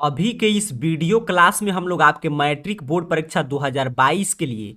अभी के इस वीडियो क्लास में हम लोग आपके मैट्रिक बोर्ड परीक्षा 2022 के लिए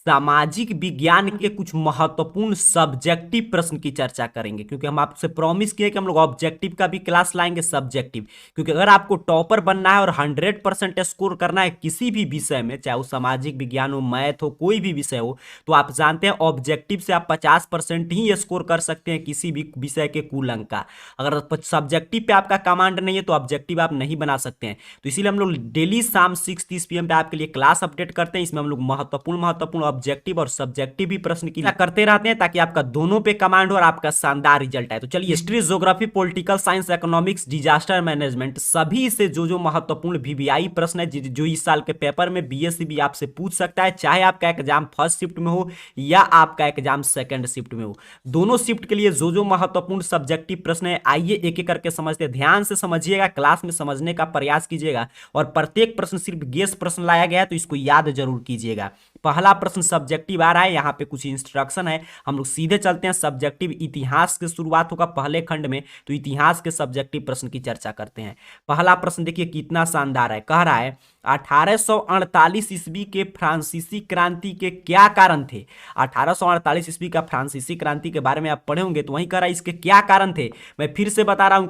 सामाजिक विज्ञान के कुछ महत्वपूर्ण सब्जेक्टिव प्रश्न की चर्चा करेंगे, क्योंकि हम आपसे प्रॉमिस किए कि हम लोग ऑब्जेक्टिव का भी क्लास लाएंगे, सब्जेक्टिव। क्योंकि अगर आपको टॉपर बनना है और 100% स्कोर करना है किसी भी विषय में, चाहे वो सामाजिक विज्ञान हो, मैथ हो, कोई भी विषय हो, तो आप जानते हैं ऑब्जेक्टिव से आप 50% ही स्कोर कर सकते हैं किसी भी विषय के कुल अंक का। अगर सब्जेक्टिव पे आपका कमांड नहीं है तो ऑब्जेक्टिव आप नहीं बना सकते हैं। तो इसीलिए हम लोग डेली शाम 6:30 PM पे आपके लिए क्लास अपडेट करते हैं। इसमें हम लोग महत्वपूर्ण ऑब्जेक्टिव और सब्जेक्टिव भी प्रश्न की करते रहते हैं, ताकि आपका दोनों पे कमांड हो और आपका शानदार रिजल्ट आए। तो चलिए, history, geography, political science, economics, disaster management, सभी से जो महत्वपूर्ण वीवीआई प्रश्न है जो इस साल के पेपर में बीएससी भी आपसे पूछ सकता है, चाहे आपका एग्जाम फर्स्ट शिफ्ट में हो या आपका एग्जाम सेकंड शिफ्ट में हो, दोनों शिफ्ट के लिए जो महत्वपूर्ण सब्जेक्टिव प्रश्न है, आइए एक एक करके समझते हैं। ध्यान से समझिएगा, क्लास में समझने का प्रयास कीजिएगा, और प्रत्येक प्रश्न सिर्फ गेस प्रश्न लाया गया है तो इसको याद जरूर कीजिएगा। पहला प्रश्न सब्जेक्टिव आ रहा है, यहाँ पे कुछ इंस्ट्रक्शन है, हम लोग सीधे चलते हैं। सब्जेक्टिव इतिहास की शुरुआत होगा पहले खंड में, तो इतिहास के सब्जेक्टिव प्रश्न की चर्चा करते हैं। पहला प्रश्न देखिए कितना शानदार है, कह रहा है 1848 ईस्वी के फ्रांसीसी क्रांति के क्या कारण थे। 1848 ईस्वी का फ्रांसीसी क्रांति के बारे में आप पढ़े होंगे, तो वहीं कह रहा है इसके क्या कारण थे। मैं फिर से बता रहा हूं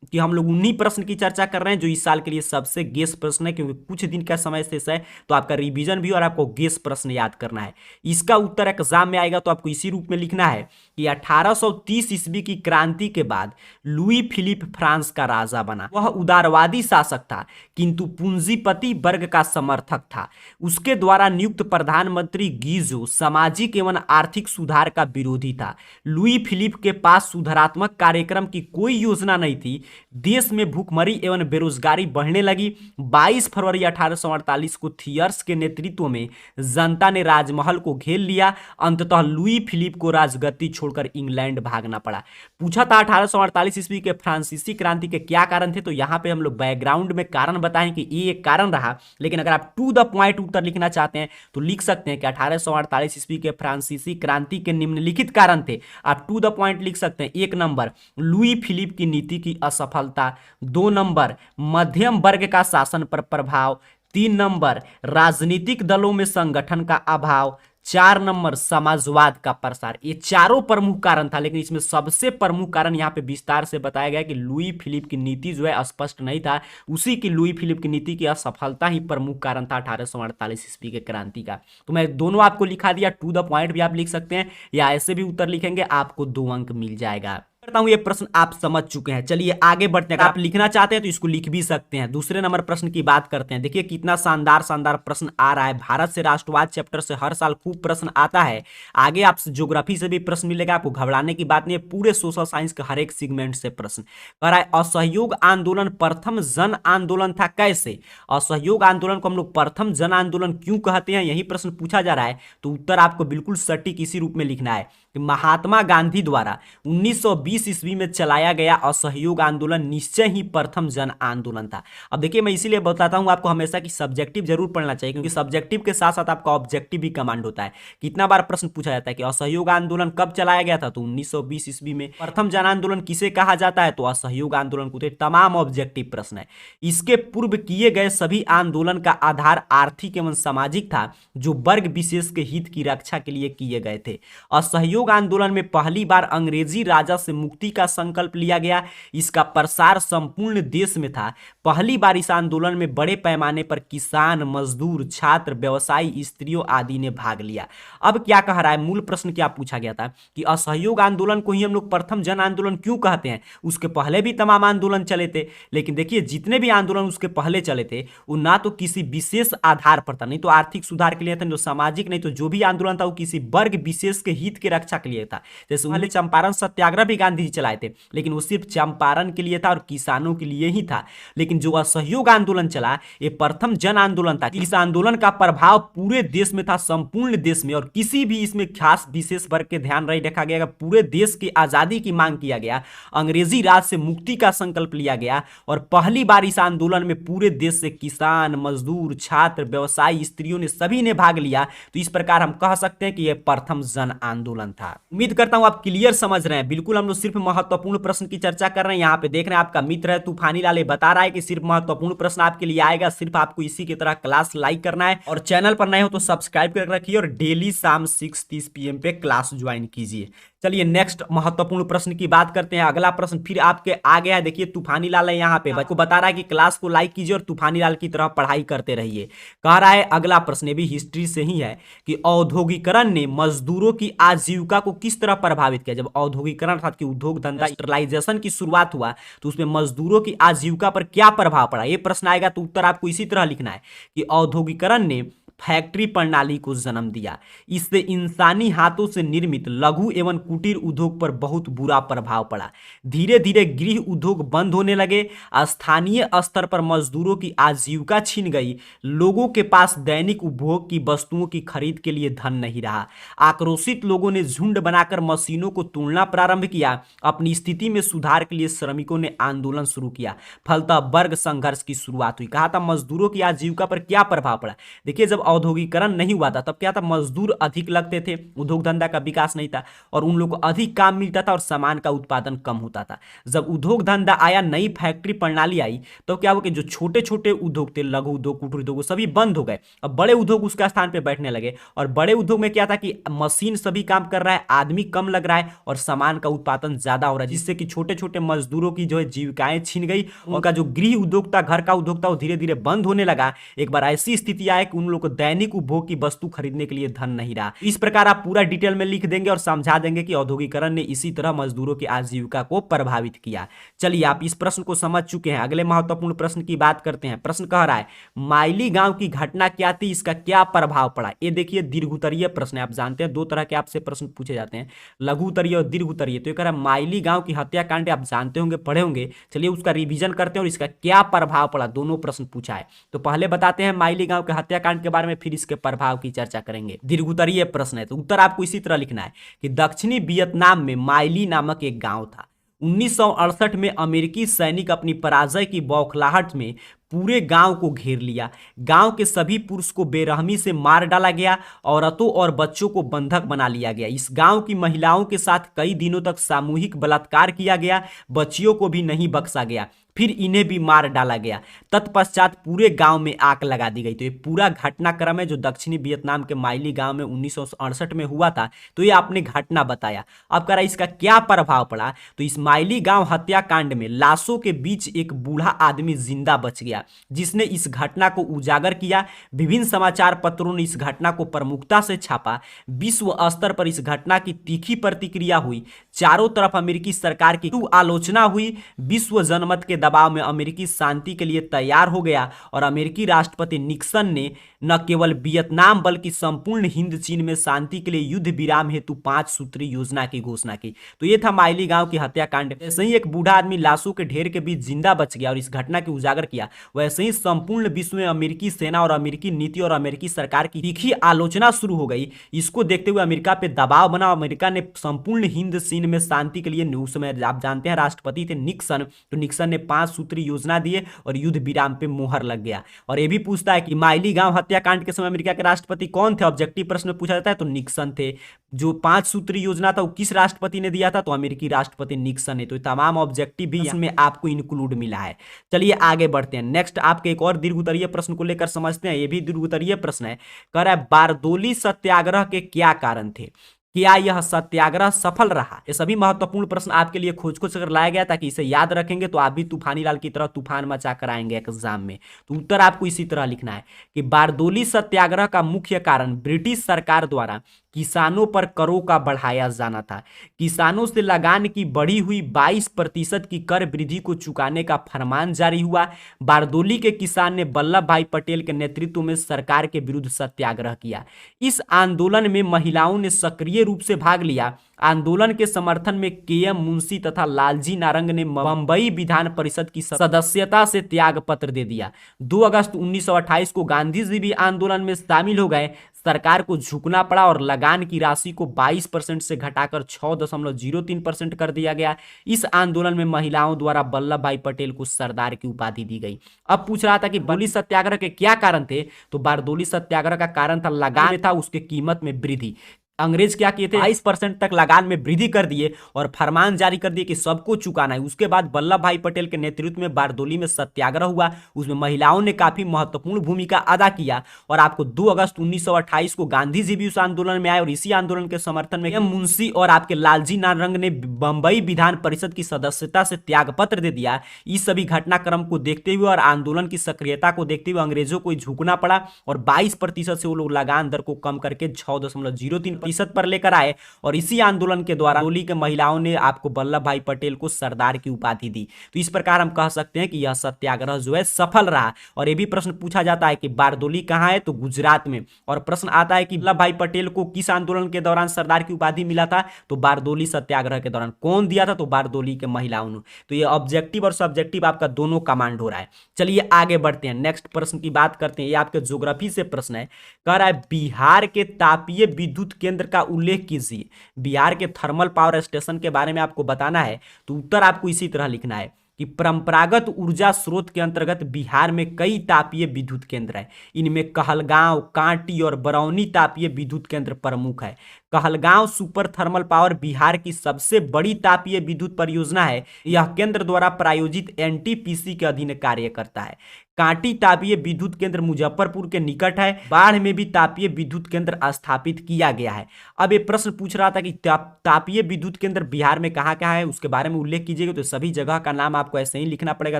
कि हम लोग उन्हीं प्रश्न की चर्चा कर रहे हैं जो इस साल के लिए सबसे गेस प्रश्न है, क्योंकि कुछ दिन का समय शेष है, तो आपका रिवीजन भी और आपको गेस प्रश्न याद करना है। इसका उत्तर एग्जाम में आएगा तो आपको इसी रूप में लिखना है कि 1830 ईस्वी की क्रांति के बाद लुई फिलिप फ्रांस का राजा बना। वह उदारवादी शासक था, किंतु पूंजीपति वर्ग का समर्थक था। उसके द्वारा नियुक्त प्रधानमंत्री गीजो सामाजिक एवं आर्थिक सुधार का विरोधी था। लुई फिलिप के पास सुधारात्मक कार्यक्रम की कोई योजना नहीं थी। देश में भूखमरी एवं बेरोजगारी बढ़ने लगी। 22 फरवरी 1848 को थियर्स के नेतृत्व में जनता ने राजमहल को घेर लिया। अंततः लुई फिलिप को राजगद्दी छोड़कर इंग्लैंड भागना पड़ा। पूछा था 1848 ईस्वी के फ्रांसीसी क्रांति के क्या कारण थे, तो यहां पे हम लोग बैकग्राउंड में कारण बताएं कि ये एक कारण रहा, लेकिन अगर आप टू द पॉइंट उत्तर लिखना चाहते हैं तो लिख सकते हैं कि 1848 ईस्वी के फ्रांसीसी क्रांति के निम्नलिखित कारण थे। आप टू द पॉइंट लिख सकते हैं। 1 नंबर लुई फिलिप की नीति की असफलता, 2 नंबर मध्यम वर्ग का शासन पर प्रभाव, 3 नंबर राजनीतिक दलों में संगठन का अभाव, 4 नंबर समाजवाद का प्रसार। ये चारों प्रमुख कारण था, लेकिन इसमें सबसे प्रमुख कारण यहाँ पे विस्तार से बताया गया कि लुई फिलिप की नीति जो है स्पष्ट नहीं था। उसी की लुई फिलिप की नीति की असफलता ही प्रमुख कारण था 1848 ईस्वी के क्रांति का। तो मैं दोनों आपको लिखा दिया, टू द पॉइंट भी आप लिख सकते हैं या ऐसे भी उत्तर लिखेंगे, आपको 2 अंक मिल जाएगा। करता हूं ये प्रश्न आप समझ चुके हैं। चलिए आगे बढ़ते हैं। अगर आप लिखना चाहते हैं तो इसको लिख भी सकते हैं। दूसरे नंबर प्रश्न की बात करते हैं। देखिए कितना शानदार प्रश्न आ रहा है। भारत से राष्ट्रवाद चैप्टर से हर साल खूब प्रश्न आता है। आगे आपसे ज्योग्राफी से भी प्रश्न मिलेगा, आपको घबराने की बात नहीं है। पूरे सोशल साइंस के हर एक सेगमेंट से प्रश्न कह रहा है। असहयोग आंदोलन प्रथम जन आंदोलन था कैसे। असहयोग आंदोलन को हम लोग प्रथम जन आंदोलन क्यों कहते हैं, यही प्रश्न पूछा जा रहा है। तो उत्तर आपको बिल्कुल सटीक इसी रूप में लिखना है कि महात्मा गांधी द्वारा 1920 ईस्वी में चलाया गया असहयोग आंदोलन निश्चय ही प्रथम जन आंदोलन था। अब देखिए मैं इसीलिए बताता हूं आपको हमेशा कि सब्जेक्टिव जरूर पढ़ना चाहिए, क्योंकि सब्जेक्टिव के साथ साथ आपका ऑब्जेक्टिव भी कमांड होता है। कितना बार प्रश्न पूछा जाता है कि असहयोग आंदोलन कब चलाया गया था, तो 1920 ईस्वी में। प्रथम जन आंदोलन किसे कहा जाता है, तो असहयोग आंदोलन को। तमाम ऑब्जेक्टिव प्रश्न है। इसके पूर्व किए गए सभी आंदोलन का आधार आर्थिक एवं सामाजिक था, जो वर्ग विशेष के हित की रक्षा के लिए किए गए थे। असहयोग आंदोलन में पहली बार अंग्रेजी राजा से मुक्ति का संकल्प लिया गया। इसका प्रसार संपूर्ण देश में था। पहली बार इस आंदोलन में बड़े पैमाने पर किसान, मजदूर, छात्र, व्यवसायी, स्त्रियों आदि ने भाग लिया। अब क्या कह रहा है, मूल प्रश्न क्या पूछा गया था कि असहयोग आंदोलन को ही हम लोग प्रथम जन आंदोलन क्यों कहते हैं। उसके पहले भी तमाम आंदोलन चले थे, लेकिन देखिए जितने भी आंदोलन उसके पहले चले थे वो ना तो किसी विशेष आधार पर था, नहीं तो आर्थिक सुधार के लिए था, नहीं तो सामाजिक, नहीं तो जो भी आंदोलन था वो किसी वर्ग विशेष के हित के रक्षा के लिए था। जैसे पहले चंपारण सत्याग्रह भी गांधी जी चलाए थे, लेकिन वो सिर्फ चंपारण के लिए था और किसानों के लिए ही था। लेकिन जो असहयोग आंदोलन चला ये प्रथम जन आंदोलन था। इस आंदोलन का प्रभाव पूरे देश में था, संपूर्ण देश में, और किसी भी इसमें खास विशेष वर्ग के ध्यान नहीं रखा गया। पूरे देश की आजादी की मांग किया गया, अंग्रेजी राज से मुक्ति का संकल्प लिया गया, और पहली बार इस आंदोलन में पूरे देश से किसान, मजदूर, छात्र, व्यवसायी, स्त्रियों ने सभी ने भाग लिया। तो इस प्रकार हम कह सकते हैं कि यह प्रथम जन आंदोलन था। था। उम्मीद करता हूं आप क्लियर समझ रहे हैं। बिल्कुल हम लोग सिर्फ महत्वपूर्ण प्रश्न की चर्चा कर रहे हैं। यहाँ पे देख रहे हैं आपका मित्र है तूफानी लाल बता रहा है कि सिर्फ महत्वपूर्ण प्रश्न आपके लिए आएगा, सिर्फ आपको इसी की तरह क्लास लाइक करना है और चैनल पर नए हो तो सब्सक्राइब कर रखिए और डेली शाम 6:30 PM पे क्लास ज्वाइन कीजिए। चलिए नेक्स्ट महत्वपूर्ण प्रश्न की बात करते हैं। अगला प्रश्न फिर आपके आ गया है, देखिए तूफानी लाल है यहाँ पे आपको बता रहा है कि क्लास को लाइक कीजिए और तूफानी लाल की तरह पढ़ाई करते रहिए। कह रहा है अगला प्रश्न, ये भी हिस्ट्री से ही है, कि औद्योगिकरण ने मजदूरों की आजीविका को किस तरह प्रभावित किया। जब औद्योगिकरण अर्थात कि उद्योग धंधा इंडस्ट्रियलाइजेशन की शुरुआत हुआ तो उसमें मजदूरों की आजीविका पर क्या प्रभाव पड़ा। ये प्रश्न आएगा तो उत्तर आपको इसी तरह लिखना है कि औद्योगिकरण ने फैक्ट्री प्रणाली को जन्म दिया। इससे इंसानी हाथों से निर्मित लघु एवं कुटीर उद्योग पर बहुत बुरा प्रभाव पड़ा। धीरे धीरे गृह उद्योग बंद होने लगे। स्थानीय स्तर पर मजदूरों की आजीविका छिन गई। लोगों के पास दैनिक उपभोग की वस्तुओं की खरीद के लिए धन नहीं रहा। आक्रोशित लोगों ने झुंड बनाकर मशीनों को तोड़ना प्रारंभ किया। अपनी स्थिति में सुधार के लिए श्रमिकों ने आंदोलन शुरू किया। फलतः वर्ग संघर्ष की शुरुआत हुई। कहा था मजदूरों की आजीविका पर क्या प्रभाव पड़ा। देखिए जब औद्योगिकरण नहीं हुआ था तब क्या था, मजदूर अधिक लगते थे, उद्योग धंधा का विकास नहीं था और उन लोगों को अधिक काम मिलता था और सामान का उत्पादन कम होता था। जब उद्योग धंधा आया, नई फैक्ट्री प्रणाली आई, तो क्या हुआ कि जो छोटे छोटे उद्योग थे, लघु उद्योग कुटीर उद्योग, सभी बंद हो गए। अब बड़े उद्योग उसका स्थान पे बैठने लगे और बड़े उद्योग में क्या था कि मशीन सभी काम कर रहा है, आदमी कम लग रहा है और सामान का उत्पादन ज्यादा हो रहा है, जिससे कि छोटे छोटे मजदूरों की जो है जीविकाएं छिन गई। उनका जो गृह उद्योग था, घर का उद्योग था, वो धीरे धीरे बंद होने लगा। एक बार ऐसी स्थिति आए कि उन लोग को दैनिक उपभोग की वस्तु खरीदने के लिए धन नहीं रहा। इस प्रकार आप पूरा डिटेल में लिख देंगे और समझा देंगे कि औद्योगिकरण ने इसी तरह मजदूरों की आजीविका को प्रभावित किया। चलिए आप इस प्रश्न को समझ चुके हैं। अगले महत्वपूर्ण प्रश्न की बात करते हैं। प्रश्न कह रहा है माइली गांव की घटना क्या थी, इसका क्या प्रभाव पड़ा। ये देखिए दीर्घोत्तरीय प्रश्न है। आप जानते हैं दो तरह के आपसे प्रश्न पूछे जाते हैं, लघु उत्तरीय और दीर्घ उत्तरीय। तो ये कह रहा है माइली गांव की हत्याकांड आप जानते होंगे, पढ़े होंगे। चलिए उसका रिवीजन करते हैं और इसका क्या प्रभाव पड़ा, दोनों प्रश्न पूछा है। तो पहले बताते हैं माइली गांव के हत्याकांड के बारे में, फिर इसके प्रभाव की चर्चा करेंगे। दीर्घोत्तरीय प्रश्न है तो उत्तर आपको इसी तरह लिखना है कि दक्षिणी वियतनाम में माइली नामक एक गांव था। 1968 में अमेरिकी सैनिक अपनी पराजय की बौखलाहट में पूरे गांव को घेर लिया। गांव के सभी पुरुष को बेरहमी से मार डाला गया। औरतों और बच्चों को बंधक बना लिया गया। इस गांव की महिलाओं के साथ कई दिनों तक सामूहिक बलात्कार किया गया। बच्चियों को भी नहीं बख्शा गया, फिर इन्हें भी मार डाला गया। तत्पश्चात पूरे गांव में आग लगा दी गई। तो ये पूरा घटनाक्रम है जो दक्षिणी वियतनाम के माइली गांव में 1968 में हुआ था। तो ये आपने घटना बताया। अब कह रहा है इसका क्या प्रभाव पड़ा। तो इस माइली गांव हत्याकांड में लाशों के बीच एक बूढ़ा आदमी जिंदा बच गया, जिसने इस घटना को उजागर किया। विभिन्न समाचार पत्रों ने इस घटना को प्रमुखता से छापा। विश्व स्तर पर इस घटना की तीखी प्रतिक्रिया हुई। चारों तरफ अमेरिकी सरकार की आलोचना हुई। विश्व जनमत के दबाव में अमेरिकी शांति के लिए तैयार हो गया और अमेरिकी राष्ट्रपति निक्सन ने न केवल वियतनाम बल्कि संपूर्ण हिंद चीन में शांति के लिए युद्ध विराम हेतु 5 सूत्री योजना की घोषणा की। तो ये था माइली गांव की हत्याकांड। जैसे ही एक बूढ़ा आदमी लाशों के ढेर के बीच जिंदा बच गया और इस घटना की उजागर किया, वैसे ही संपूर्ण विश्व में अमेरिकी सेना और अमेरिकी नीति और अमेरिकी सरकार की तीखी आलोचना शुरू हो गई। इसको देखते हुए अमेरिका पे दबाव बना। अमेरिका ने संपूर्ण हिंद चीन में शांति के लिए, उस समय आप जानते हैं राष्ट्रपति थे निक्सन, तो निक्सन ने 5 सूत्री योजना दिए और युद्ध विराम पे मोहर लग गया। और यह भी पूछता है कि माइली गांव हत्याकांड के समय अमेरिका के राष्ट्रपति कौन थे। ऑब्जेक्टिव प्रश्न में पूछा जाता है तो निक्सन थे। जो 5 सूत्री योजना था वो किस राष्ट्रपति ने दिया था, तो अमेरिकी राष्ट्रपति निक्सन ने। तो तमाम ऑब्जेक्टिव भी इसमें आपको इंक्लूड मिला है। चलिए आगे बढ़ते हैं। नेक्स्ट आपके एक और दीर्घोत्तरीय प्रश्न को लेकर समझते हैं। ये भी दीर्घोत्तरीय प्रश्न है। कह रहा है बारदोली सत्याग्रह के क्या कारण थे, क्या यह सत्याग्रह सफल रहा। ये सभी महत्वपूर्ण प्रश्न आपके लिए खोज खोज कर लाया गया ताकि इसे याद रखेंगे तो आप भी तूफानी लाल की तरह तूफान मचा कर आएंगे एग्जाम में। तो उत्तर आपको इसी तरह लिखना है कि बारदोली सत्याग्रह का मुख्य कारण ब्रिटिश सरकार द्वारा किसानों पर करों का बढ़ाया जाना था। किसानों से लगान की बढ़ी हुई 22% की कर वृद्धि को चुकाने का फरमान जारी हुआ। बारदोली के किसान ने वल्लभ भाई पटेल के नेतृत्व में सरकार के विरुद्ध सत्याग्रह किया। इस आंदोलन में महिलाओं ने सक्रिय रूप से भाग लिया। आंदोलन के समर्थन में केएम मुंशी तथा लालजी नारंग ने बंबई विधान परिषद की सदस्यता से त्याग पत्र दे दिया। 2 अगस्त 1928 को गांधी जी भी आंदोलन में शामिल हो गए। सरकार को झुकना पड़ा और लगान की राशि को 22% से घटाकर 6.03% कर दिया गया। इस आंदोलन में महिलाओं द्वारा वल्लभ भाई पटेल को सरदार की उपाधि दी गई। अब पूछ रहा था कि बारदोली सत्याग्रह के क्या कारण थे, तो बारदोली सत्याग्रह का कारण था लगान था उसके कीमत में वृद्धि। अंग्रेज क्या किए थे, 22% तक लगान में वृद्धि कर दिए और फरमान जारी कर दिए कि सबको चुकाना है। उसके बाद वल्लभ भाई पटेल के नेतृत्व में बारदोली में सत्याग्रह हुआ, उसमें महिलाओं ने काफी महत्वपूर्ण भूमिका अदा किया और आपको 2 अगस्त 1928 को गांधी जी भी उस आंदोलन में आए और इसी आंदोलन के समर्थन में एम मुंशी और आपके लालजी नारंग ने बंबई विधान परिषद की सदस्यता से त्यागपत्र दे दिया। इस सभी घटनाक्रम को देखते हुए और आंदोलन की सक्रियता को देखते हुए अंग्रेजों को झुकना पड़ा और 22% से वो लोग लगान दर को कम करके 6.03% पर लेकर आए और इसी आंदोलन के द्वारा बारदोली के महिलाओं ने आपको वल्लभ भाई पटेल को सरदार की उपाधि दी। तो इस प्रकार हम कह सकते हैं कि यह सत्याग्रह जो है सफल रहा। और यह भी प्रश्न पूछा जाता है कि बारदोली कहां है, तो गुजरात में। और प्रश्न आता है कि वल्लभ भाई पटेल को किस आंदोलन के दौरान सरदार की उपाधि मिला था, तो बारदोली सत्याग्रह के दौरान। कौन दिया था, तो बारदोली के महिलाओं ने। तो ये ऑब्जेक्टिव और सब्जेक्टिव आपका दोनों कमांड हो रहा है। चलिए आगे बढ़ते हैं, नेक्स्ट प्रश्न की बात करते हैं। ये आपके ज्योग्राफी से प्रश्न है, कह रहा है बिहार के तापीय विद्युत केंद्र का उल्लेख कीजिए। बिहार के थर्मल पावर स्टेशन के बारे में आपको बताना है, तो उत्तर आपको इसी तरह लिखना है कि परंपरागत ऊर्जा स्रोत के अंतर्गत बिहार में कई तापीय विद्युत केंद्र हैं। इनमें कहलगांव, कांटी और बरौनी तापीय विद्युत केंद्र प्रमुख है। Kahalgaon super thermal power Bihar की सबसे बड़ी तापीय विद्युत परियोजना है। यह केंद्र द्वारा प्रायोजित एनटीपीसी के अधीन कार्य करता है। कांटी तापीय विद्युत केंद्र मुजफ्फरपुर के निकट है। बाढ़ में भी तापीय विद्युत केंद्र स्थापित किया गया है। अब ये प्रश्न पूछ रहा था कि तापीय विद्युत केंद्र बिहार में कहाँ कहाँ है, उसके बारे में उल्लेख कीजिएगा। तो सभी जगह का नाम आपको ऐसे ही लिखना पड़ेगा,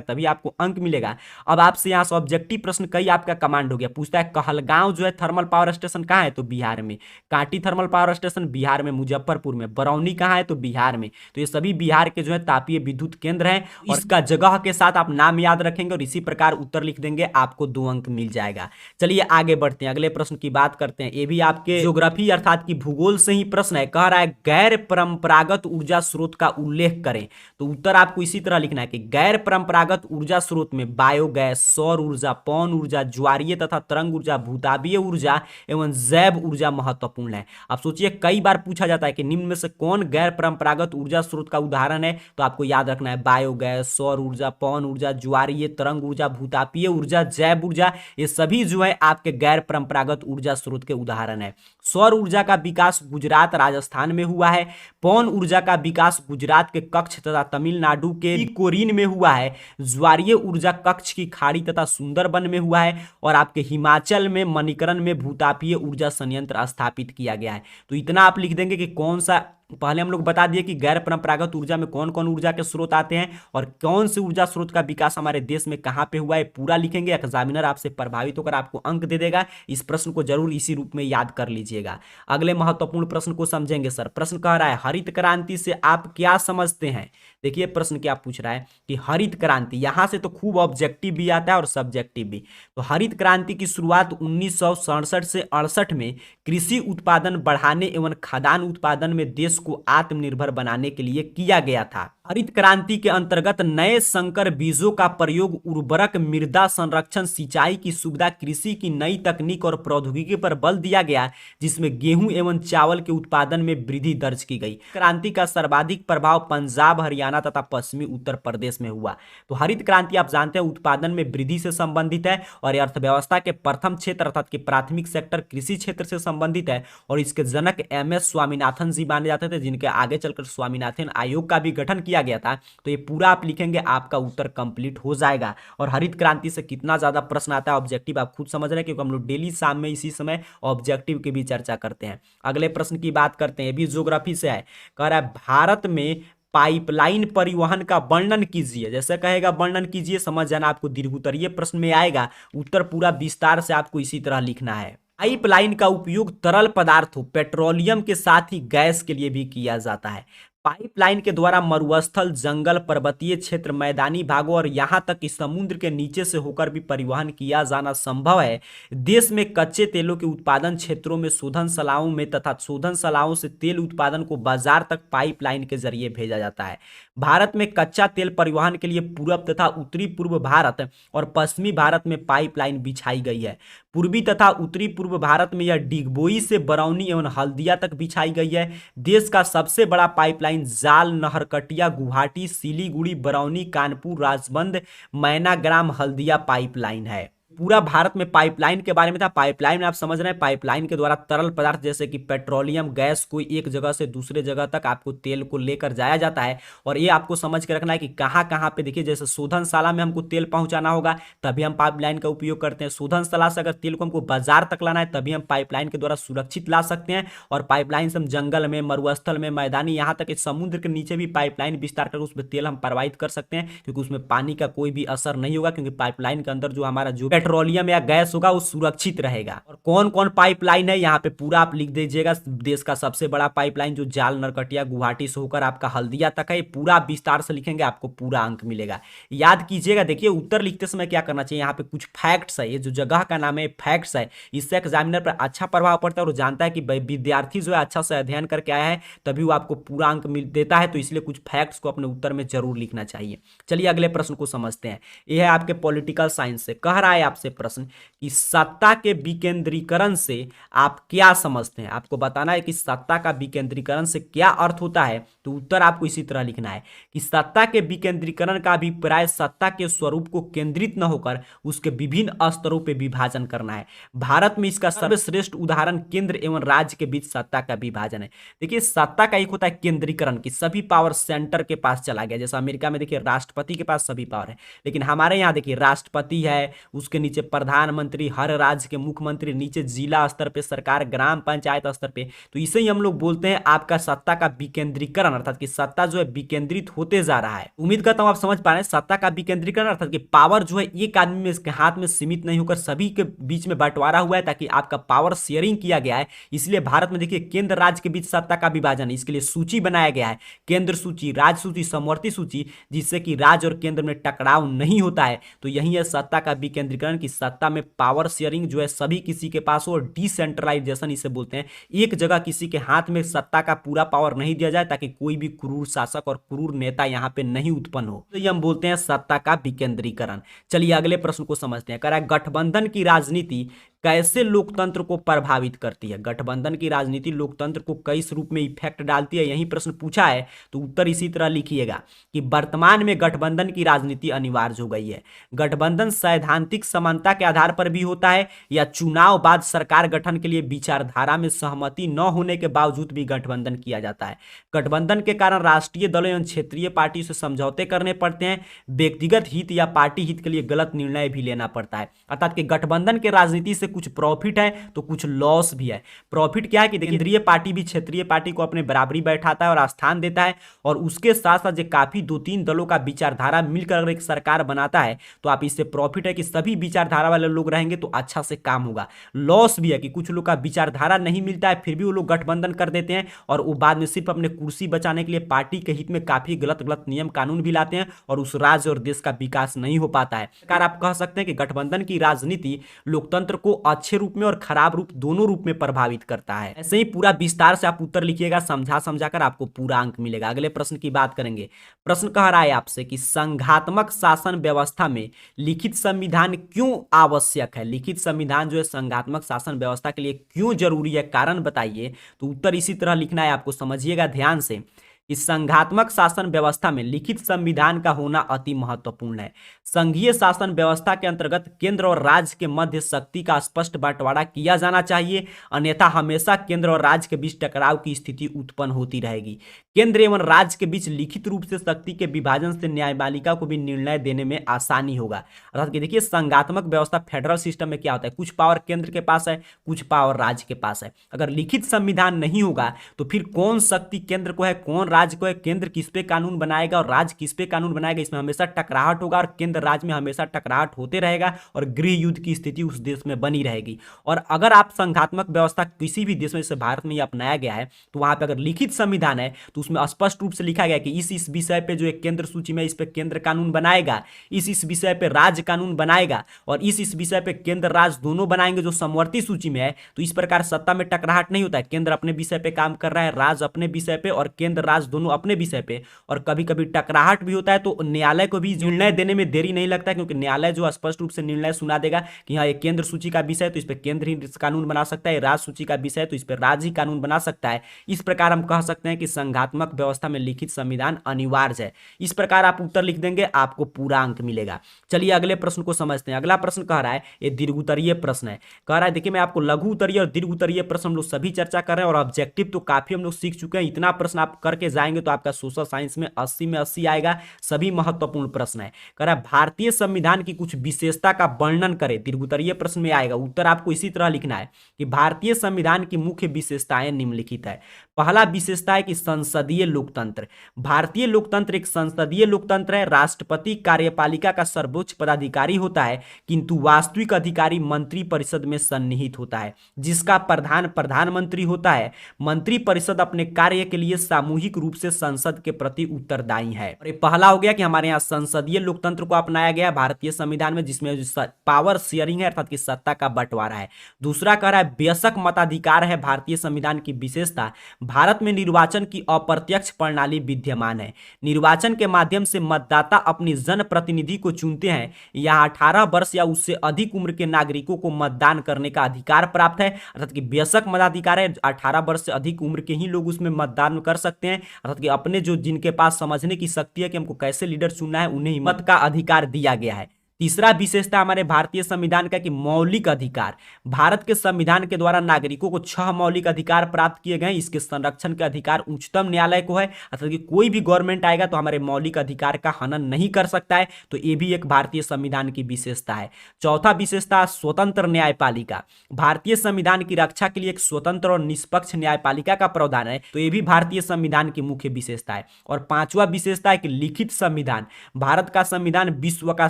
तभी आपको अंक मिलेगा। अब आपसे यहाँ से ऑब्जेक्टिव प्रश्न कई आपका कमांड हो गया। पूछता है कहलगांव जो है थर्मल पावर स्टेशन कहाँ है, तो बिहार में। Kanti thermal power station Bihar में, मुजफ्फरपुर में। बरौनी कहाँ है, तो बिहार में। तो ये सभी बिहार के जो है तापीय विद्युत केंद्र हैं। इसका जगह के साथ आप नाम याद रखेंगे और इसी प्रकार उत्तर लिख देंगे, आपको 2 अंक मिल जाएगा। चलिए आगे बढ़ते हैं, अगले प्रश्न की बात करते हैं। ये भी आपके ज्योग्राफी अर्थात की भूगोल से ही प्रश्न है। कह रहा है गैर परंपरागत ऊर्जा स्रोत का उल्लेख करें। तो उत्तर आपको इसी तरह लिखना है कि गैर परंपरागत ऊर्जा स्रोत में बायोगैस, सौर ऊर्जा, पवन ऊर्जा, ज्वारीय तथा तरंग ऊर्जा, भूतापीय ऊर्जा एवं जैव ऊर्जा महत्वपूर्ण है। आप सोचिए, कई बार पूछा जाता है कि निम्न में से कौन गैर परंपरागत ऊर्जा स्रोत का उदाहरण है, तो आपको याद रखना है बायोगैस, सौर ऊर्जा, पवन ऊर्जा, ज्वारीय, तरंग ऊर्जा, भूतापीय ऊर्जा, जैव ऊर्जा। ये सभी जो है आपके गैर परंपरागत ऊर्जा स्रोत के उदाहरण है। सौर ऊर्जा का विकास गुजरात, राजस्थान में हुआ है। पवन ऊर्जा का विकास गुजरात के कच्छ तथा तमिलनाडु के कोरीन में हुआ है। ज्वारीय ऊर्जा कच्छ की खाड़ी तथा सुंदरबन में हुआ है और आपके हिमाचल में मणिकरण में भूतापीय ऊर्जा संयंत्र स्थापित किया गया है। तो इतना आप लिख देंगे कि कौन सा, पहले हम लोग बता दिए कि गैर परंपरागत ऊर्जा में कौन कौन ऊर्जा के स्रोत आते हैं और कौन से ऊर्जा स्रोत का विकास हमारे देश में कहां पे हुआ है, पूरा लिखेंगे। एग्जामिनर आपसे प्रभावित होकर आपको अंक दे देगा। इस प्रश्न को जरूर इसी रूप में याद कर लीजिएगा। अगले महत्वपूर्ण प्रश्न को समझेंगे सर। प्रश्न कह रहा है हरित क्रांति से आप क्या समझते हैं। देखिए प्रश्न क्या पूछ रहा है कि हरित क्रांति, यहां से तो खूब ऑब्जेक्टिव भी आता है और सब्जेक्टिव भी। तो हरित क्रांति की शुरुआत 1967 से 68 में कृषि उत्पादन बढ़ाने एवं खाद्यान्न उत्पादन में देश को आत्मनिर्भर बनाने के लिए किया गया था। हरित क्रांति के अंतर्गत नए संकर बीजों का प्रयोग, उर्वरक, मृदा संरक्षण, सिंचाई की सुविधा, कृषि की नई तकनीक और प्रौद्योगिकी पर बल दिया गया, जिसमें गेहूं एवं चावल के उत्पादन में वृद्धि दर्ज की गई। क्रांति का सर्वाधिक प्रभाव पंजाब, हरियाणा तथा पश्चिमी उत्तर प्रदेश में हुआ। तो हरित क्रांति आप जानते हैं उत्पादन में वृद्धि से संबंधित है और अर्थव्यवस्था के प्रथम क्षेत्र अर्थात कि प्राथमिक सेक्टर कृषि क्षेत्र से संबंधित है और इसके जनक MS स्वामीनाथन जी माने जाते थे, जिनके आगे चलकर स्वामीनाथन आयोग का भी गठन किया गया था। तो ये पूरा आप लिखेंगे, आपका उत्तर कंप्लीट हो जाएगा। और हरित क्रांति से कितना ज्यादा प्रश्न आता है ऑब्जेक्टिव आप खुद समझ रहे हैं, क्योंकि हम लोग डेली शाम में इसी समय ऑब्जेक्टिव की भी चर्चा करते हैं। अगले प्रश्न की बात करते हैं, ये भी ज्योग्राफी से है। कह रहा है भारत में पाइपलाइन परिवहन का वर्णन कीजिए। जैसे कहेगा वर्णन कीजिए, समझ जाना आपको दीर्घोत्तरीय प्रश्न में आएगा। उत्तर पूरा विस्तार से आपको इसी तरह लिखना है। पाइपलाइन का उपयोग तरल पदार्थों, पेट्रोलियम के साथ ही गैस के लिए भी किया जाता है। पाइपलाइन के द्वारा मरुस्थल, जंगल, पर्वतीय क्षेत्र, मैदानी भागों और यहां तक कि समुद्र के नीचे से होकर भी परिवहन किया जाना संभव है। देश में कच्चे तेलों के उत्पादन क्षेत्रों में शोधनशालाओं में तथा शोधनशालाओं से तेल उत्पादन को बाजार तक पाइपलाइन के जरिए भेजा जाता है। भारत में कच्चा तेल परिवहन के लिए पूर्व तथा उत्तरी पूर्व भारत और पश्चिमी भारत में पाइपलाइन बिछाई गई है। पूर्वी तथा उत्तरी पूर्व भारत में यह डिगबोई से बरौनी एवं हल्दिया तक बिछाई गई है। देश का सबसे बड़ा पाइपलाइन जाल, नहरकटिया, गुवाहाटी, सिलीगुड़ी, बरौनी, कानपुर, राजबंद, मैनाग्राम, हल्दिया पाइपलाइन है। पूरा भारत में पाइपलाइन के बारे में था। पाइपलाइन में आप समझ रहे हैं, पाइपलाइन के द्वारा तरल पदार्थ जैसे कि पेट्रोलियम गैस को एक जगह से दूसरे जगह तक आपको तेल को लेकर जाया जाता है। और ये आपको समझ के रखना है कि कहाँ कहाँ पे, देखिए जैसे शोधनशाला में हमको तेल पहुंचाना होगा तभी हम पाइपलाइन का उपयोग करते हैं। शोधनशाला से अगर तेल को हमको बाजार तक लाना है तभी हम पाइपलाइन के द्वारा सुरक्षित ला सकते हैं। और पाइपलाइन से हम जंगल में, मरुस्थल में, मैदानी, यहाँ तक समुद्र के नीचे भी पाइपलाइन विस्तार कर उसमें तेल हम प्रवाहित कर सकते हैं, क्योंकि उसमें पानी का कोई भी असर नहीं होगा, क्योंकि पाइपलाइन के अंदर जो हमारा जो पेट्रोलियम या गैस होगा वो सुरक्षित रहेगा। और कौन कौन पाइपलाइन है यहाँ पे पूरा आप लिख दीजिएगा। देश का सबसे बड़ा पाइपलाइन जो जाल नरकटिया गुवाहाटी से होकर आपका हल्दिया तक है, पूरा विस्तार से लिखेंगे आपको पूरा अंक मिलेगा। याद कीजिएगा, देखिए उत्तर लिखते समय क्या करना चाहिए, यहाँ पे कुछ फैक्ट्स है, ये जो जगह का नाम है फैक्ट्स है, इससे एग्जामिनर पर अच्छा प्रभाव पड़ता है और जानता है कि विद्यार्थी जो है अच्छा से अध्ययन करके आया है तभी वो आपको पूरा अंक मिल देता है। तो इसलिए कुछ फैक्ट्स को अपने उत्तर में जरूर लिखना चाहिए। चलिए अगले प्रश्न को समझते हैं। यह है आपके पॉलिटिकल साइंस से, कह रहा है आपसे प्रश्न कि सत्ता के विकेंद्रीकरण से आप क्या समझते हैं। आपको बताना है कि सत्ता का विकेंद्रीकरण से क्या अर्थ होता है। तो उत्तर आपको इसी तरह लिखना है कि सत्ता के विकेंद्रीकरण का अभिप्राय सत्ता के स्वरूप को केंद्रित न होकर उसके विभिन्न स्तरों पर विभाजन करना है। भारत में इसका सर्वश्रेष्ठ उदाहरण केंद्र एवं राज्य के बीच सत्ता का विभाजन है। देखिए सत्ता का एक होता है केंद्रीकरण की सभी पावर सेंटर के पास चला गया, जैसा अमेरिका में देखिए राष्ट्रपति के पास सभी पावर है, लेकिन हमारे यहाँ देखिए राष्ट्रपति है, उसके नीचे प्रधानमंत्री, हर राज्य के मुख्यमंत्री, नीचे जिला स्तर पे सरकार, ग्राम पंचायत स्तर पे। तो इसे ही हम लोग बोलते हैं आपका सत्ता का विकेंद्रीकरण, अर्थात कि सत्ता जो है विकेंद्रित होते जा रहा है। उम्मीद करता हूं आप समझ पा रहे हैं। सत्ता का विकेंद्रीकरण अर्थात कि पावर जो है एक आदमी में इसके हाथ में सीमित नहीं होकर सभी के बीच में बंटवारा हुआ है, ताकि आपका पावर शेयरिंग किया गया है। इसलिए भारत में देखिए केंद्र राज्य के बीच सत्ता का विभाजन है, इसके लिए सूची बनाया गया है, केंद्र सूची, राज्य सूची, समवर्ती सूची, जिससे कि राज्य और केंद्र में टकराव नहीं होता है। तो यही है सत्ता का विकेंद्रीकरण की सत्ता में पावर शेयरिंग जो है सभी किसी के पास हो, डिसेंट्रलाइजेशन इसे बोलते हैं। एक जगह किसी के हाथ में सत्ता का पूरा पावर नहीं दिया जाए, ताकि कोई भी क्रूर शासक और क्रूर नेता यहां पे नहीं उत्पन्न हो। तो ये हम बोलते हैं सत्ता का विकेंद्रीकरण। चलिए अगले प्रश्न को समझते हैं। कह रहा है गठबंधन की राजनीति कैसे लोकतंत्र को प्रभावित करती है। गठबंधन की राजनीति लोकतंत्र को किस रूप में इफेक्ट डालती है, यही प्रश्न पूछा है। तो उत्तर इसी तरह लिखिएगा कि वर्तमान में गठबंधन की राजनीति अनिवार्य हो गई है। गठबंधन सैद्धांतिक समानता के आधार पर भी होता है या चुनाव बाद सरकार गठन के लिए विचारधारा में सहमति न होने के बावजूद भी गठबंधन किया जाता है। गठबंधन के कारण राष्ट्रीय दलों एवं क्षेत्रीय पार्टी से समझौते करने पड़ते हैं, व्यक्तिगत हित या पार्टी हित के लिए गलत निर्णय भी लेना पड़ता है। अर्थात कि गठबंधन के राजनीति से कुछ प्रॉफिट है तो कुछ लॉस भी है। प्रॉफिट क्या है कि केंद्रीय पार्टी भी क्षेत्रीय पार्टी को अपने बराबरी बैठाता है और स्थान देता है, और उसके साथ साथ जो काफी 2-3 दलों का विचारधारा मिलकर अगर एक सरकार बनाता है तो आप इससे प्रॉफिट है कि सभी विचारधारा वाले लोग रहेंगे तो अच्छा से काम होगा। लॉस भी है कि कुछ लोग का विचारधारा नहीं मिलता है, फिर भी वो लोग गठबंधन कर देते हैं और वो बाद में सिर्फ अपने कुर्सी बचाने के लिए पार्टी के हित में काफी गलत गलत नियम कानून भी लाते हैं और उस राज्य और देश का विकास नहीं हो पाता है। आप कह सकते हैं कि गठबंधन की राजनीति लोकतंत्र को अच्छे रूप में और खराब रूप दोनों रूप में प्रभावित करता है। ऐसे ही पूरा विस्तार से आप उत्तर लिखिएगा, समझा समझाकर आपको पूरा अंक मिलेगा। अगले प्रश्न की बात करेंगे। प्रश्न कह रहा है आपसे कि संघात्मक शासन व्यवस्था में लिखित संविधान क्यों आवश्यक है। लिखित संविधान जो है संघात्मक शासन व्यवस्था के लिए क्यों जरूरी है, कारण बताइए। तो उत्तर इसी तरह लिखना है आपको, समझिएगा ध्यान से। इस संघात्मक शासन व्यवस्था में लिखित संविधान का होना अति महत्वपूर्ण है। संघीय शासन व्यवस्था के अंतर्गत केंद्र और राज्य के मध्य शक्ति का स्पष्ट बंटवारा किया जाना चाहिए, अन्यथा हमेशा केंद्र और राज्य के बीच टकराव की स्थिति उत्पन्न होती रहेगी। केंद्र एवं राज्य के बीच लिखित रूप से शक्ति के विभाजन से न्यायपालिका को भी निर्णय देने में आसानी होगा। अर्थात कि देखिए संघात्मक व्यवस्था फेडरल सिस्टम में क्या होता है, कुछ पावर केंद्र के पास है, कुछ पावर राज्य के पास है। अगर लिखित संविधान नहीं होगा तो फिर कौन शक्ति केंद्र को है, कौन राज्य को है, केंद्र किस पे कानून बनाएगा और राज्य किस पे कानून बनाएगा, इसमें हमेशा टकराहट होगा और केंद्र राज्य में हमेशा टकराहट होते रहेगा और गृह युद्ध की स्थिति उस देश में बनी रहेगी। और अगर आप संघात्मक व्यवस्था किसी भी देश में, जैसे भारत में अपनाया गया है, तो वहां पर अगर लिखित संविधान है तो उसमें स्पष्ट रूप से लिखा गया कि इस विषय पे जो एक केंद्र सूची में इस पे केंद्र कानून बनाएगा, इस विषय पे राज्य कानून बनाएगा और इस विषय पे केंद्र राज्य दोनों बनाएंगे जो समवर्ती सूची में है। तो इस प्रकार सत्ता में टकराहट नहीं होता है, केंद्र अपने विषय पे काम कर रहा है, राज्य अपने विषय पे, और केंद्र राज्य इतिहास दोनों अपने विषय पे, और कभी कभी टकराहट भी होता है तो न्यायालय को भी निर्णय देने में देरी नहीं लगता, क्योंकि न्यायालय जो स्पष्ट रूप से निर्णय सुना देगा कि हाँ ये केंद्र सूची का विषय है तो इस पर केंद्र ही कानून बना सकता है, राज्य सूची का विषय है तो इस पर राज्य ही कानून बना सकता है। इस प्रकार हम कह सकते हैं कि संघात्मक व्यवस्था में लिखित संविधान अनिवार्य है। इस प्रकार आप उत्तर लिख देंगे, आपको पूरा अंक मिलेगा। चलिए अगले प्रश्न को समझते हैं। अगला प्रश्न कह रहा है, ये दीर्घोत्तरीय प्रश्न है, कह रहा है देखिए मैं आपको लघु उत्तरीय और दीर्घ उत्तरीय प्रश्न हम लोग सभी चर्चा कर रहे हैं, और ऑब्जेक्टिव तो काफी हम लोग सीख चुके हैं। इतना प्रश्न आप करके जाएंगे तो आपका सोशल साइंस में 80 में 80 आएगा। सभी महत्वपूर्ण प्रश्न है। कह रहा है भारतीय संविधान की कुछ विशेषता का वर्णन करें, दीर्घ उत्तरीय प्रश्न में आएगा। उत्तर आपको इसी तरह लिखना है कि भारतीय संविधान की मुख्य विशेषताएं निम्नलिखित है। पहला विशेषता है कि संसदीय लोकतंत्र। भारतीय लोकतंत्र एक संसदीय लोकतंत्र है। राष्ट्रपति कार्यपालिका का सर्वोच्च पदाधिकारी होता है, किंतु वास्तविक अधिकारी मंत्री परिषद में सन्निहित होता है, जिसका प्रधान प्रधानमंत्री होता है। मंत्री परिषद अपने कार्य के लिए सामूहिक रूप से संसद के प्रति उत्तरदायी है। और ये पहला हो गया कि हमारे यहाँ संसदीय लोकतंत्र को अपनाया गया भारतीय संविधान में, जिसमें पावर शेयरिंग है अर्थात कि सत्ता का बंटवारा है। दूसरा कह रहा है बेशक मताधिकार है भारतीय संविधान की विशेषता। भारत में निर्वाचन की अप्रत्यक्ष प्रणाली विद्यमान है। निर्वाचन के माध्यम से मतदाता अपनी जनप्रतिनिधि को चुनते हैं। यहाँ 18 वर्ष या उससे अधिक उम्र के नागरिकों को मतदान करने का अधिकार प्राप्त है, अर्थात कि बेशक मताधिकार है। 18 वर्ष से अधिक उम्र के ही लोग उसमें मतदान कर सकते हैं, अर्थात कि अपने जो जिनके पास समझने की शक्ति है कि हमको कैसे लीडर चुनना है, उन्हें ही मत का अधिकार दिया गया है। तीसरा विशेषता हमारे भारतीय संविधान का कि मौलिक अधिकार। भारत के संविधान के द्वारा नागरिकों को 6 मौलिक अधिकार प्राप्त किए गए। इसके संरक्षण के अधिकार उच्चतम न्यायालय को है, अर्थात कि कोई भी गवर्नमेंट आएगा तो हमारे मौलिक अधिकार का हनन नहीं कर सकता है। तो ये भी एक भारतीय संविधान की विशेषता है। चौथा विशेषता स्वतंत्र न्यायपालिका। भारतीय संविधान की रक्षा के लिए एक स्वतंत्र और निष्पक्ष न्यायपालिका का प्रावधान है, तो ये भी भारतीय संविधान की मुख्य विशेषता है। और पांचवा विशेषता है कि लिखित संविधान। भारत का संविधान विश्व का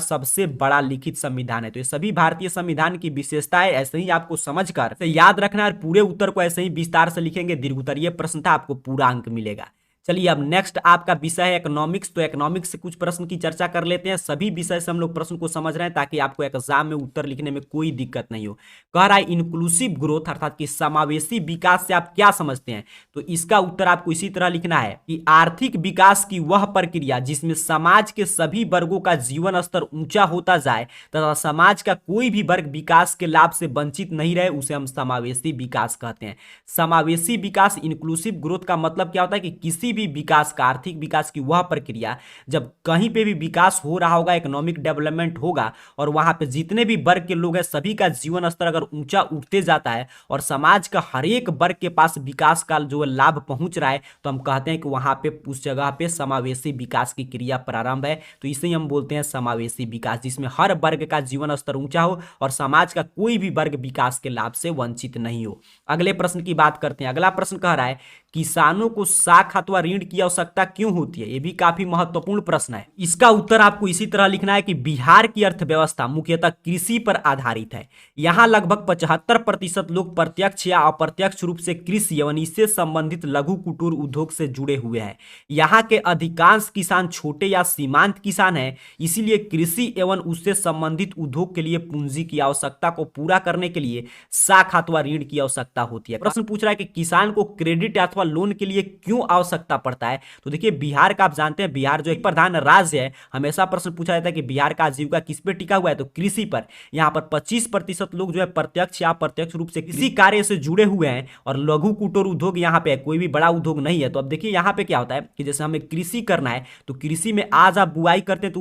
सबसे बड़ा लिखित संविधान है। तो ये सभी भारतीय संविधान की विशेषताएं ऐसे ही आपको समझकर याद रखना है। पूरे उत्तर को ऐसे ही विस्तार से लिखेंगे। दीर्घ उत्तरीय प्रश्न था, आपको पूरा अंक मिलेगा। चलिए अब नेक्स्ट आपका विषय है इकोनॉमिक्स। तो इकोनॉमिक्स से कुछ प्रश्न की चर्चा कर लेते हैं। सभी विषय से हम लोग प्रश्न को समझ रहे हैं ताकि आपको एग्जाम में उत्तर लिखने में कोई दिक्कत नहीं हो। कह रहा है इंक्लूसिव ग्रोथ अर्थात कि समावेशी विकास से आप क्या समझते हैं, तो इसका उत्तर आपको इसी तरह लिखना है कि आर्थिक विकास की वह प्रक्रिया जिसमें समाज के सभी वर्गों का जीवन स्तर ऊंचा होता जाए तथा समाज का कोई भी वर्ग विकास के लाभ से वंचित नहीं रहे, उसे हम समावेशी विकास कहते हैं। समावेशी विकास इंक्लूसिव ग्रोथ का मतलब क्या होता है कि किसी भी विकास का, आर्थिक विकास की वह प्रक्रिया जब कहीं पे भी विकास हो रहा होगा, इकोनॉमिक डेवलपमेंट होगा और वहां पे जितने भी वर्ग के लोग हैं सभी का जीवन स्तर अगर ऊंचा उठते जाता है और समाज का हर एक वर्ग के पास विकास का जो लाभ पहुंच रहा है, तो हम कहते हैं कि वहां पे उस जगह पे समावेशी विकास की क्रिया प्रारंभ है। तो इसे हम बोलते हैं समावेशी विकास, जिसमें हर वर्ग का जीवन स्तर ऊंचा हो और समाज का कोई भी वर्ग विकास के लाभ से वंचित नहीं हो। अगले प्रश्न की बात करते हैं। अगला प्रश्न कह रहा है किसानों को साख अथवा ऋण की आवश्यकता क्यों होती है। यह भी काफी महत्वपूर्ण प्रश्न है। इसका उत्तर आपको इसी तरह लिखना है कि बिहार की अर्थव्यवस्था मुख्यतः कृषि पर आधारित है। यहाँ लगभग 75% लोग प्रत्यक्ष या अप्रत्यक्ष रूप से कृषि एवं इससे संबंधित लघु कुटीर उद्योग से जुड़े हुए हैं। यहाँ के अधिकांश किसान छोटे या सीमांत किसान हैं, इसीलिए कृषि एवं उससे संबंधित उद्योग के लिए पूंजी की आवश्यकता को पूरा करने के लिए साख अथवा ऋण की आवश्यकता होती है। प्रश्न पूछ रहा है कि किसान को क्रेडिट अथवा लोन के लिए क्यों आवश्यकता पड़ता है। तो देखिए बिहार का आप जानते हैं, बिहार जो एक प्रधान राज्य है, हमेशा प्रश्न पूछा जाता है कि बिहार का आजीविका किस पे टिका हुआ है, तो कृषि पर। यहाँ पर 25% लोग जो है प्रत्यक्ष या अप्रत्यक्ष रूप से कृषि कार्य से जुड़े हुए हैं और लघु कुटीर उद्योग यहाँ पे है, कोई भी बड़ा उद्योग नहीं है। तो अब देखिए यहाँ पे क्या होता है कि जैसे हमें कृषि करना है तो कृषि में आज आप बुआई करते हैं तो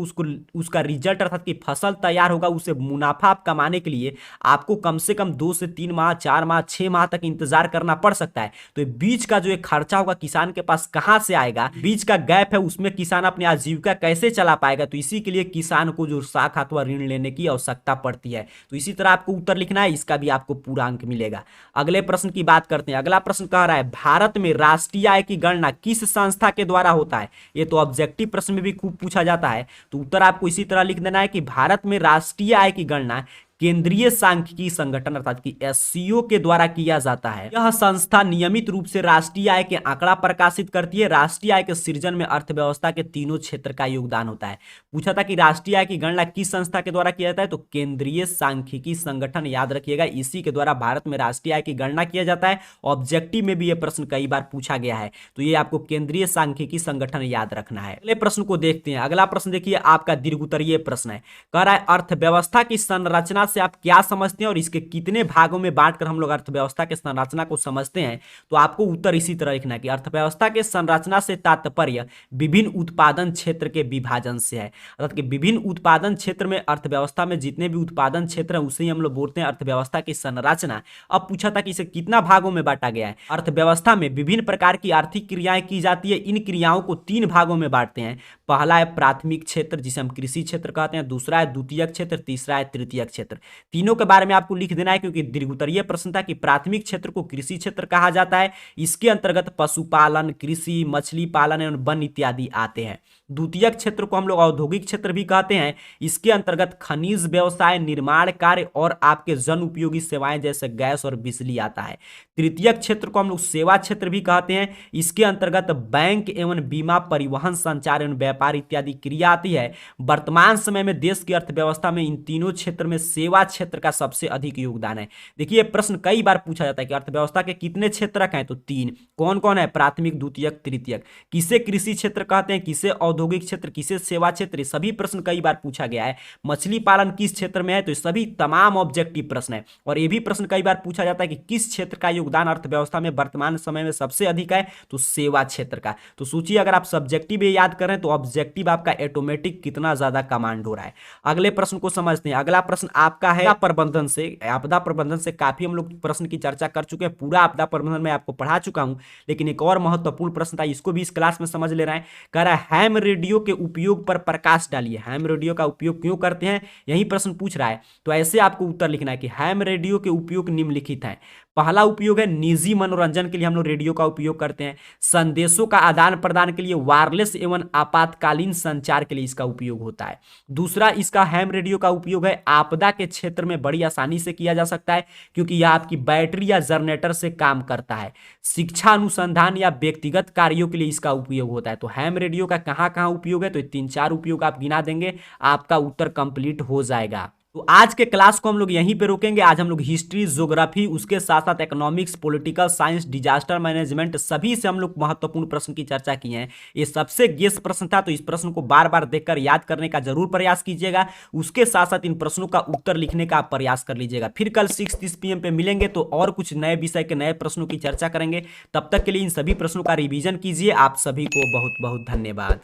उसका रिजल्ट अर्थात कि फसल तैयार होगा, उसे मुनाफा आप कमाने के लिए आपको कम से कम 2 से 3 माह, 4 माह, 6 माह तक इंतजार करना पड़ सकता है। तो बीच का जो एक खर्चा होगा किसान के पास कहां से आएगा, बीच का गैप है, उसमें किसान अपनी आजीविका कैसे चला पाएगा। तो इसी के लिए किसान को जो साख अथवा ऋण लेने की आवश्यकता पड़ती है। तो इसी तरह आपको उत्तर लिखना है, इसका भी आपको पूरा अंक मिलेगा। अगले प्रश्न की बात करते हैं। अगला प्रश्न कह रहा है भारत में राष्ट्रीय आय की गणना किस संस्था के द्वारा होता है। ये तो ऑब्जेक्टिव प्रश्न में भी खूब पूछा जाता है। तो उत्तर आपको इसी तरह लिख देना है कि भारत में राष्ट्रीय आय की गणना केंद्रीय सांख्यिकी संगठन अर्थात कि एससीओ के द्वारा किया जाता है। यह संस्था नियमित रूप से राष्ट्रीय आय के आंकड़ा प्रकाशित करती है। राष्ट्रीय आय के सृजन में अर्थव्यवस्था के तीनों क्षेत्र का योगदान होता है। पूछा था कि राष्ट्रीय आय की गणना किस संस्था के द्वारा किया जाता है, तो केंद्रीय सांख्यिकी संगठन, याद रखिएगा, इसी के द्वारा भारत में राष्ट्रीय आय की गणना किया जाता है। ऑब्जेक्टिव में भी यह प्रश्न कई बार पूछा गया है, तो ये आपको केंद्रीय सांख्यिकी संगठन याद रखना है। अगले प्रश्न को देखते हैं। अगला प्रश्न देखिए, आपका दीर्घोत्तरीय प्रश्न है। कह रहा है अर्थव्यवस्था की संरचना से आप क्या समझते हैं और इसके कितने भागों में बांटकर हम लोग अर्थव्यवस्था के संरचना को समझते हैं। तो आपको उत्तर इसी तरह लिखना है कि अर्थव्यवस्था के संरचना से तात्पर्य विभिन्न उत्पादन क्षेत्र के विभाजन से है। अर्थात कि विभिन्न उत्पादन क्षेत्र में, अर्थव्यवस्था में जितने भी उत्पादन क्षेत्र हैं उसे ही हम लोग बोलते हैं अर्थव्यवस्था की संरचना। अब पूछा था कि इसे कितना भागों में बांटा गया है। अर्थव्यवस्था में विभिन्न प्रकार की आर्थिक क्रियाएं की जाती है। इन क्रियाओं को 3 भागों में बांटते हैं। पहला है प्राथमिक क्षेत्र, जिसे हम कृषि क्षेत्र कहते हैं, दूसरा है द्वितीयक क्षेत्र, तीसरा है तृतीयक क्षेत्र। तीनों के बारे में आपको लिख देना है, क्योंकि दीर्घोत्तरीय प्रश्न था कि प्राथमिक क्षेत्र को कृषि क्षेत्र कहा जाता है। इसके अंतर्गत पशुपालन, कृषि, मछली पालन एवं वन इत्यादि आते हैं। द्वितीयक क्षेत्र को हम लोग औद्योगिक क्षेत्र भी कहते हैं। इसके अंतर्गत खनिज व्यवसाय, निर्माण कार्य और आपके जन उपयोगी सेवाएं जैसे गैस और बिजली आता है। तृतीयक क्षेत्र को हम लोग सेवा क्षेत्र भी कहते हैं। इसके अंतर्गत बैंक एवं बीमा, परिवहन, संचार एवं व्यापार इत्यादि क्रिया आती है। वर्तमान समय में देश की अर्थव्यवस्था में इन तीनों क्षेत्र में सेवा क्षेत्र का सबसे अधिक योगदान है। देखिए प्रश्न कई बार पूछा जाता है कि अर्थव्यवस्था के कितने क्षेत्रक हैं, तो 3। कौन कौन है? प्राथमिक, द्वितीयक, तृतीयक। किसे कृषि क्षेत्र कहते हैं, किसे औद्योगिक क्षेत्र, किसे सेवा क्षेत्र, सभी प्रश्न कई बार पूछा गया है। मछली पालन किस क्षेत्र में है, तो सभी तमाम ऑब्जेक्टिव प्रश्न है। और ये भी प्रश्न कई बार पूछा जाता है कि किस क्षेत्र का योगदान अर्थव्यवस्था में वर्तमान समय में सबसे अधिक है, तो सेवा क्षेत्र का। तो सोचिए अगर आप सब्जेक्टिव याद करें तो ऑब्जेक्टिव आपका ऑटोमेटिक कितना ज्यादा कमांड हो रहा है। अगले प्रश्न को समझते हैं। अगला प्रश्न आपका है प्रबंधन से। आपदा प्रबंधन से काफी हम लोग प्रश्न की चर्चा कर चुके हैं। पूरा आपदा प्रबंधन में आपको पढ़ा चुका हूं, लेकिन एक और महत्वपूर्ण प्रश्न था, इसको भी इस क्लास में समझ ले रहे हैं। कह रहा है हैम रेडियो के उपयोग पर प्रकाश डालिए। हैम रेडियो का उपयोग क्यों करते हैं, यही प्रश्न पूछ रहा है। तो ऐसे आपको उत्तर लिखना है कि हैम रेडियो के उपयोग निम्नलिखित हैं। पहला उपयोग है निजी मनोरंजन के लिए हम लोग रेडियो का उपयोग करते हैं। संदेशों का आदान प्रदान के लिए, वायरलेस एवं आपातकालीन संचार के लिए इसका उपयोग होता है। दूसरा इसका हैम रेडियो का उपयोग है आपदा के क्षेत्र में बड़ी आसानी से किया जा सकता है, क्योंकि यह आपकी बैटरी या जनरेटर से काम करता है। शिक्षा अनुसंधान या व्यक्तिगत कार्यों के लिए इसका उपयोग होता है। तो हैम रेडियो का कहाँ कहाँ उपयोग है, तो 3-4 उपयोग आप गिना देंगे, आपका उत्तर कंप्लीट हो जाएगा। तो आज के क्लास को हम लोग यहीं पे रोकेंगे। आज हम लोग हिस्ट्री, ज्योग्राफी, उसके साथ साथ economics, political science, disaster management, सभी से हम लोग महत्वपूर्ण प्रश्न की चर्चा की है। ये सबसे गेस प्रश्न था, तो इस प्रश्न को बार बार देखकर याद करने का जरूर प्रयास कीजिएगा। उसके साथ साथ इन प्रश्नों का उत्तर लिखने का आप प्रयास कर लीजिएगा। फिर कल 6:30 PM पे मिलेंगे, तो और कुछ नए विषय के नए प्रश्नों की चर्चा करेंगे। तब तक के लिए इन सभी प्रश्नों का रिविजन कीजिए। आप सभी को बहुत बहुत धन्यवाद।